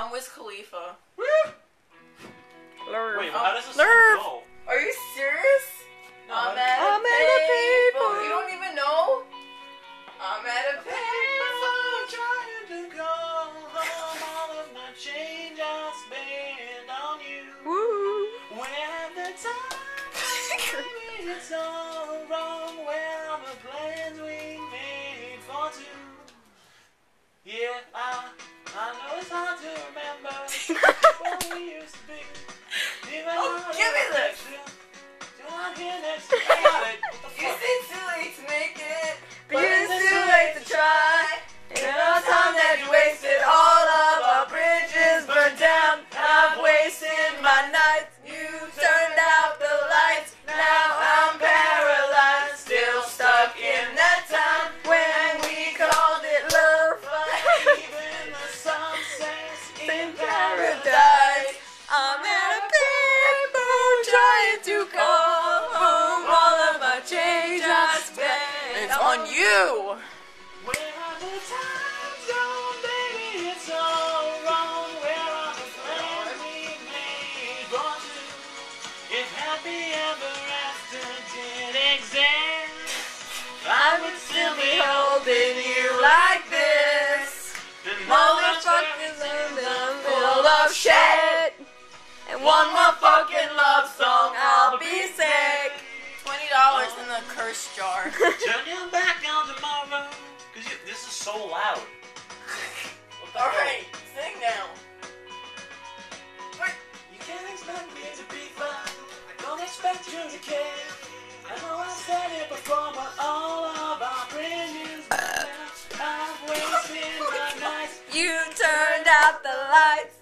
I'm Wiz Khalifa. Woo! Wait, how does this go? Are you serious? No, I'm at a payphone. You don't even know? I'm at a payphone. Trying to go home. All of my change I spent on you. Woo! Where have the time? Maybe it's all wrong. Where are the plans we made for two? Yeah, I know it's hard to remember what we used to be. Even Give me this! Till I'm here next to I got it. What the You fuck? say it's too late to make it, But but it's it's too late to try. And all the time that you wasted, all of our bridges burned down. I've wasted my nights, you turned out the lights. Now I'm paralyzed, still stuck in that time when we called it love. Even the sunsets In paradise, I'm at a payphone trying to call home. All of my change I spent. It's on you. Where are the times gone, baby? It's all wrong. Where are the plans we made for two? If happy ever after did exist, I would still be Holding you like this. Motherfuckers in the middle of shit. And one more fucking love song, I'll be sick. $20 in the curse jar. Turn your back on tomorrow, cause this is so loud. Alright, sing now. You can't expect me to be fine. I don't expect you to care. I know I said it before, but all of our brilliance I've wasted my nights. You turned out the lights.